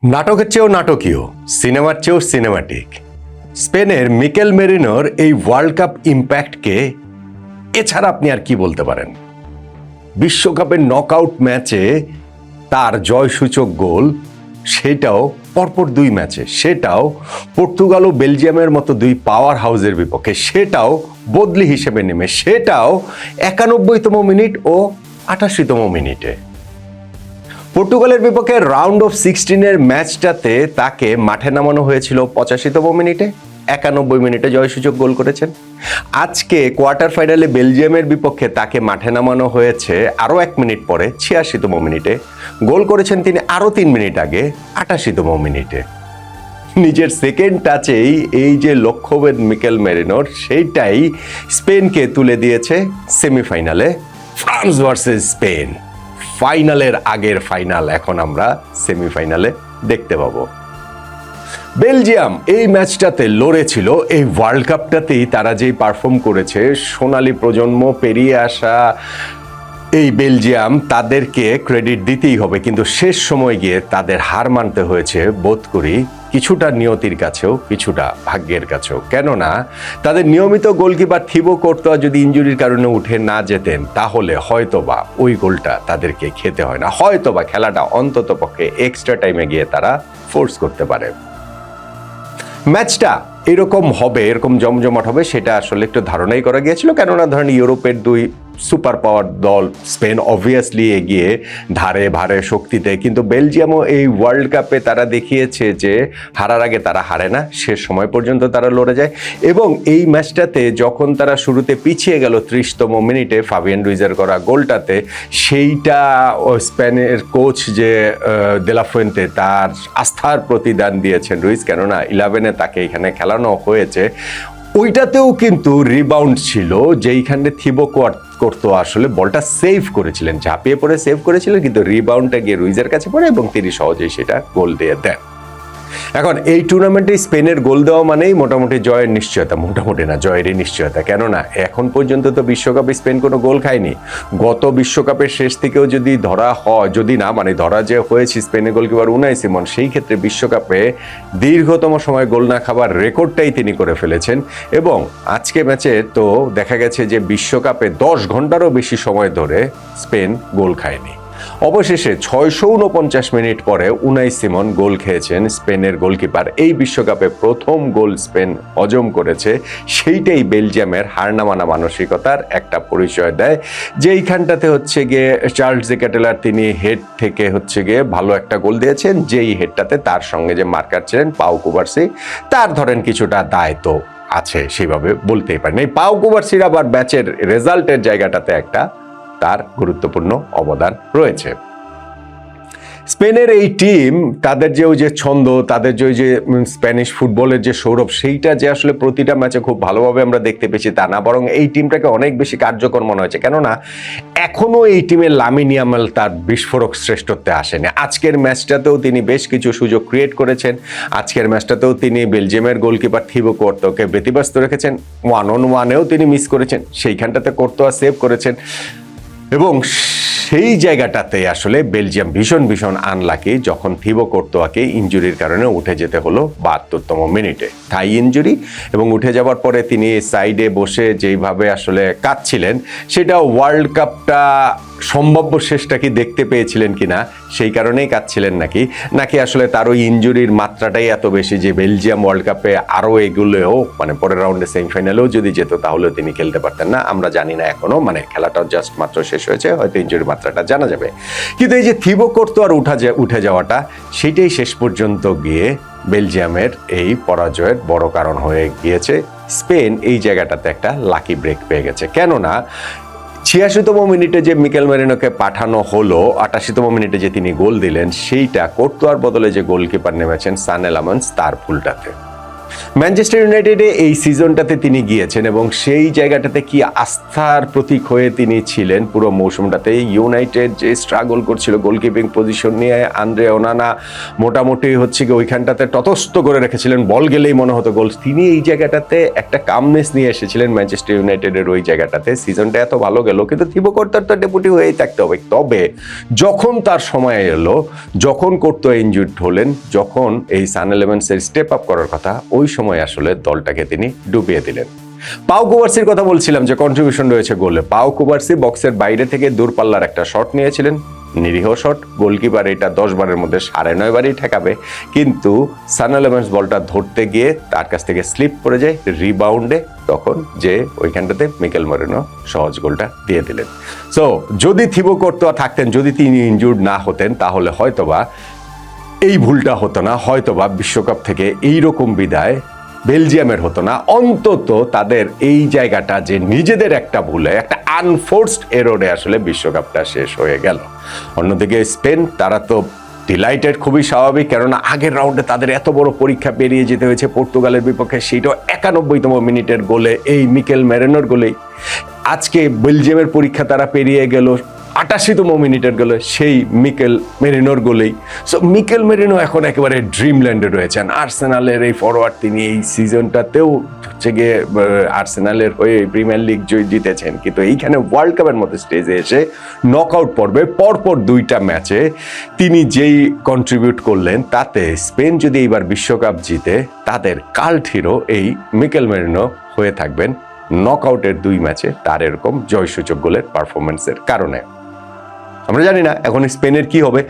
নাটকের চেয়েও নাটকীয়, সিনেমার চেয়েও সিনেমাটিক স্পেনের মিকেল মেরিনোর এই ওয়ার্ল্ড কাপ ইম্প্যাক্টকে এছাড়া আপনি আর কি বলতে পারেন? বিশ্বকাপের নকআউট ম্যাচে তার জয়সূচক গোল, সেটাও পরপর দুই ম্যাচে, সেটাও পর্তুগাল ও বেলজিয়ামের মতো দুই পাওয়ার হাউসের বিপক্ষে, সেটাও বদলি হিসেবে নেমে, সেটাও 91তম মিনিট ও 88তম মিনিটে। পর্তুগালের বিপক্ষে রাউন্ড অফ 16-এর ম্যাচটাতে তাকে মাঠে নামানো হয়েছিল 85তম মিনিটে, 91 মিনিটে জয়সূচক গোল করেছেন। আজকে কোয়ার্টার ফাইনালে বেলজিয়ামের বিপক্ষে তাকে মাঠে নামানো হয়েছে আরও 1 মিনিট পরে, 86তম মিনিটে। গোল করেছেন তিনি আরও 3 মিনিট আগে, 88তম মিনিটে। নিজের সেকেন্ড টাচেই এই যে লক্ষ্যভেদ মিকেল মেরিনোর, সেইটাই স্পেনকে তুলে দিয়েছে সেমিফাইনালে। ফ্রান্স ভার্সেস স্পেন, ফাইনালের আগের ফাইনাল এখন আমরা সেমিফাইনালে দেখতে পাবো। বেলজিয়াম এই ম্যাচটাতে লড়েছিল, এই ওয়ার্ল্ড কাপটাতেই তারা যেই পারফর্ম করেছে, সোনালী প্রজন্ম পেরিয়ে আসা এই বেলজিয়াম, তাদেরকে ক্রেডিট দিতেই হবে। কিন্তু শেষ সময় গিয়ে তাদের হার মানতে হয়েছে বোধ করি কিছুটা নিয়তির কাছেও, কিছুটা ভাগ্যের কাছেও। কেননা তাদের নিয়মিত গোলকিপার থিবো কোর্তোয়া যদি ইনজুরির কারণে উঠে না যেতেন, তাহলে হয়তোবা ওই গোলটা তাদেরকে খেতে হয় না, হয়তোবা খেলাটা অন্তত পক্ষে এক্সট্রা টাইমে গিয়ে তারা ফোর্স করতে পারে। ম্যাচটা এরকম হবে, এরকম জমজমাট হবে, সেটা আসলে একটু ধারণাই করা গিয়েছিল। কেননা ধরেন ইউরোপের দুই সুপার পাওয়ার দল, স্পেন অবভিয়াসলি এগিয়ে ধারে ভারে শক্তিতে, কিন্তু বেলজিয়ামও এই ওয়ার্ল্ড কাপে তারা দেখিয়েছে যে হারার আগে তারা হারে না, শেষ সময় পর্যন্ত তারা লড়ে যায়। এবং এই ম্যাচটাতে যখন তারা শুরুতে পিছিয়ে গেল 30তম মিনিটে ফাবিয়ান রুইজের করা গোলটাতে, সেইটা স্পেনের কোচ যে দে লা ফুয়েন্তে, তার আস্থার প্রতিদান দিয়েছেন রুইজ, কেননা 11-এ তাকে এখানে খেলানো হয়েছে। ওইটাতেও কিন্তু রিবাউন্ড ছিল, যেইখানে থিবো কোর্তোয়া আসলে বলটা সেভ করেছিলেন, ঝাঁপিয়ে পড়ে সেভ করেছিলেন, কিন্তু রিবাউন্ডটা গিয়ে রুইজের কাছে পড়ে এবং তিনি সহজেই সেটা গোল দিয়ে দেন। এখন এই টুর্নামেন্টে স্পেনের গোল দেওয়া মানেই মোটামুটি জয়ের নিশ্চয়তা, মোটামুটি না জয়েরই নিশ্চয়তা। কেননা এখন পর্যন্ত তো বিশ্বকাপে স্পেন কোনো গোল খায়নি। গত বিশ্বকাপের শেষ থেকেও যদি ধরা হয়, যদি না মানে ধরা যে হয়েছে স্পেনের গোলকিপার উনাই সিমন, সেই ক্ষেত্রে বিশ্বকাপে দীর্ঘতম সময় গোল না খাবার রেকর্ডটাই তিনি করে ফেলেছেন। এবং আজকে ম্যাচে তো দেখা গেছে যে বিশ্বকাপে 10 ঘন্টারও বেশি সময় ধরে স্পেন গোল খায়নি। অবশেষে 649 মিনিট পরে উনাই সিমন গোল খেয়েছেন, স্পেনের গোলকিপার। এই বিশ্বকাপে প্রথম গোল স্পেন হজম করেছে, সেইটাই বেলজিয়ামের হার না মানা মানসিকতার একটা পরিচয় দেয়। যেইখানটাতে হচ্ছে গিয়ে চার্লস ডি কেটেলার, তিনি হেড থেকে হচ্ছে গিয়ে ভালো একটা গোল দিয়েছেন, যেই হেডটাতে তার সঙ্গে যে মার্কার ছিলেন পাউ কুবার্সি, তার ধরেন কিছুটা দায়িত্ব আছে, সেইভাবে বলতেই পারেন। এই পাউ কুবার্সির আবার ম্যাচের রেজাল্টের জায়গাটাতে একটা তার গুরুত্বপূর্ণ অবদান রয়েছে। স্পেনের এই টিম, তাদের যে ওই যে ছন্দ, তাদের যে ওই যে স্প্যানিশ ফুটবলের যে সৌরভ, সেইটা যে আসলে প্রতিটা ম্যাচে খুব ভালোভাবে আমরা দেখতে পেয়েছি তা না, বরং এই টিমটাকে অনেক বেশি কার্যকর মনে হয়েছে। কেননা এখনো এই টিমের লামিন ইয়ামাল তার বিস্ফোরক শ্রেষ্ঠত্বে আসেনি। আজকের ম্যাচটাতেও তিনি বেশ কিছু সুযোগ ক্রিয়েট করেছেন। আজকের ম্যাচটাতেও তিনি বেলজিয়ামের গোলকিপার থিবো কোর্তোয়াকে ব্যতিব্যস্ত রেখেছেন, 1-on-1-এও তিনি মিস করেছেন, সেইখানটাতে কোর্তোয়া সেভ করেছেন। এবং সেই জায়গাটাতে আসলে বেলজিয়াম ভীষণ আনলাকি, যখন থিবো কোর্তোয়াকে ইনজুরির কারণে উঠে যেতে হলো 72তম মিনিটে, থাই ইনজুরি। এবং উঠে যাওয়ার পরে তিনি সাইডে বসে যেইভাবে আসলে কাঁদছিলেন, সেটা ওয়ার্ল্ড কাপটা সম্ভাব্য শেষটা কি দেখতে পেয়েছিলেন কিনা, সেই কারণেই কাঁদছিলেন নাকি আসলে তার ওই ইনজুরির মাত্রাটাই এত বেশি যে বেলজিয়াম ওয়ার্ল্ড কাপে আরও এগুলোও মানে পরের রাউন্ডে সেমিফাইনালেও যদি যেত তাহলেও তিনি খেলতে পারতেন না, আমরা জানি না এখনো, মানে খেলাটাও জাস্ট মাত্র শেষ হয়েছে, হয়তো ইনজুরির মাত্রাটা জানা যাবে। কিন্তু এই যে থিবো কোর্তোয়ার উঠে যাওয়াটা, সেটাই শেষ পর্যন্ত গিয়ে বেলজিয়ামের এই পরাজয়ের বড় কারণ হয়ে গিয়েছে। স্পেন এই জায়গাটাতে একটা লাকি ব্রেক পেয়ে গেছে। কেননা 86তম মিনিটে যে মিকেল মেরিনোকে পাঠানো হলো, 88তম মিনিটে যে তিনি গোল দিলেন, সেইটা কোর্তোয়ার বদলে যে গোলকিপার নেমেছেন সানে লামন্স, তার ভুলটাতে। ম্যানচেস্টার ইউনাইটেডে এই সিজনটাতে তিনি গিয়েছেন এবং সেই জায়গাটাতে কি আস্থার প্রতীক হয়ে তিনি ছিলেন পুরো মৌসুমটাতে। ইউনাইটেড যে স্ট্রাগল করছিল গোলকিপিং পজিশন নিয়ে, আন্দ্রে ওনানা মোটামুটি হচ্ছে কি ওইখানটাতে ততস্থ করে রেখেছিলেন, বল গেলেই মনে হতো গোল। তিনি এই জায়গাটাতে একটা কামনেস নিয়ে এসেছিলেন ম্যানচেস্টার ইউনাইটেডের ওই জায়গাটাতে। সিজনটা এত ভালো গেল, কিন্তু থিবো কর্তার তো ডেপুটি হয়েই থাকতে হবে। তবে যখন তার সময় এলো, যখন কোর্তো ইনজুর্ড হলেন, যখন এই সান-11-এর স্টেপ আপ করার কথা, ওই সময় আসলে দলটাকে তিনি ডুবিয়ে দিলেন। পাও কুবার্সির কথা বলছিলাম যে কন্ট্রিবিউশন রয়েছে গোলে। পাও কুবার্সি বক্সের বাইরে থেকে দূরপাল্লার একটা শট নিয়েছিলেন, নিরীহ শট। গোলকিপার এটা 10 বারের মধ্যে 9.5 বারই ঠেকাবে, কিন্তু সান-11 বলটা ধরতে গিয়ে তার কাছ থেকে স্লিপ করে যায় রিবাউন্ডে, তখন যে ওইখানটাতে মিকেল মেরিনো সহজ গোলটা দিয়ে দিলেন। সো যদি থিবো কর্তোয়া থাকতেন, যদি তিনি ইনজুর্ড না হতেন, তাহলে হয়তোবা এই ভুলটা হতো না, হয়তোবা বিশ্বকাপ থেকে এইরকম বিদায় বেলজিয়ামের হতো না। অন্তত তাদের এই জায়গাটা যে নিজেদের একটা ভুলে, একটা আনফোর্সড এররে আসলে বিশ্বকাপটা শেষ হয়ে গেল। অন্যদিকে স্পেন, তারা তো ডিলাইটেড, খুবই স্বাভাবিক, কেননা আগের রাউন্ডে তাদের এত বড় পরীক্ষা পেরিয়ে যেতে হয়েছে পর্তুগালের বিপক্ষে, সেইটাও 91তম মিনিটের গোলে, এই মিকেল মেরিনোর গোলেই। আজকে বেলজিয়ামের পরীক্ষা তারা পেরিয়ে গেল 88তম মিনিটের গোলে, সেই মিকেল মেরিনোর গোলেই। সো মিকেল মেরিনো এখন একেবারে ড্রিমল্যান্ডে রয়েছেন। আর্সেনালের এই ফরওয়ার্ড, তিনি এই সিজনটাতেও হচ্ছে গিয়ে আর্সেনালের হয়ে প্রিমিয়ার লিগ জিতেছেন, কিন্তু এইখানে ওয়ার্ল্ড কাপের মতো স্টেজে এসে নকআউট পর্বে পরপর 2টা ম্যাচে তিনি যেই কন্ট্রিবিউট করলেন, তাতে স্পেন যদি এইবার বিশ্বকাপ জিতে, তাদের কাল্ট হিরো এই মিকেল মেরিনো হয়ে থাকবেন নকআউটের 2 ম্যাচে তার এরকম জয়সূচক গোলের পারফরমেন্সের কারণে। আমরা জানি না এখন স্পেনের কি হবে।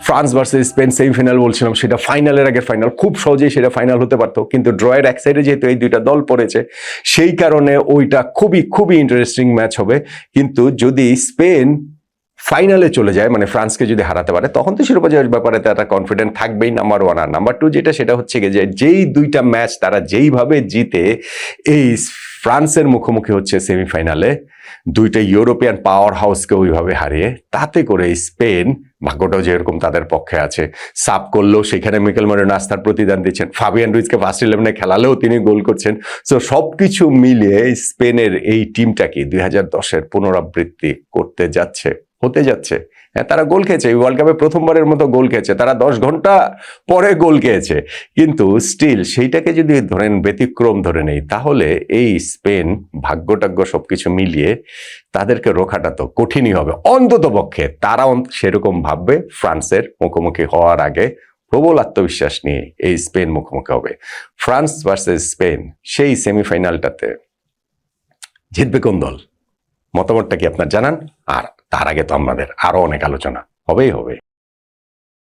ফ্রান্স ভার্সেস স্পেন সেমিফাইনাল বলছিলাম, সেটা ফাইনালের আগের ফাইনাল, খুব সহজেই সেটা ফাইনাল হতে পারতো, কিন্তু ড্রয়ের এক সাইডে যেহেতু এই 2টা দল পড়েছে, সেই কারণে ওইটা খুবই খুবই ইন্টারেস্টিং ম্যাচ হবে। কিন্তু যদি স্পেন ফাইনালে চলে যায়, মানে ফ্রান্সকে যদি হারাতে পারে, তখন তো শিরোপা জয়ের ব্যাপারে তারা কনফিডেন্ট থাকবেই, নাম্বার 1। আর নাম্বার 2 যেটা, সেটা হচ্ছে যে যেই 2টা ম্যাচ তারা যেইভাবে জিতে এই ফ্রান্সের মুখোমুখি হচ্ছে সেমিফাইনালে, 2টা ইউরোপিয়ান পাওয়ার হাউসকে ওইভাবে হারিয়ে, তাতে করে স্পেন ভাগ্যটাও যেরকম তাদের পক্ষে আছে। সাব করলেও সেখানে মিকেল মেরিনো আস্থার প্রতিদান দিচ্ছেন, ফাবিয়ান রুইজকে ফার্স্ট 11-এ খেলালেও তিনি গোল করছেন। সো সবকিছু মিলিয়ে স্পেনের এই টিমটা কি 2010-এর পুনরাবৃত্তি হতে যাচ্ছে। হ্যাঁ, তারা গোল খেয়েছে, এই ওয়ার্ল্ড কাপে প্রথমবারের মতো গোল খেয়েছে, তারা 10 ঘন্টা পরে গোল খেয়েছে, কিন্তু স্টিল সেইটাকে যদি ধরেন ব্যতিক্রম ধরে নেই, তাহলে এই স্পেন ভাগ্যটাগ্য সবকিছু মিলিয়ে তাদেরকে রোখাটা তো কঠিনই হবে। অন্তত পক্ষে তারা সেরকম ভাববে ফ্রান্সের মুখোমুখি হওয়ার আগে প্রবল আত্মবিশ্বাস নিয়ে এই স্পেন মুখোমুখি হবে। ফ্রান্স ভার্সেস স্পেন, সেই সেমিফাইনালটাতে জিতবে কোন দল? মতামতটা কি আপনার জানান। আর তার আগে তো আমাদের আরো অনেক আলোচনা হবে।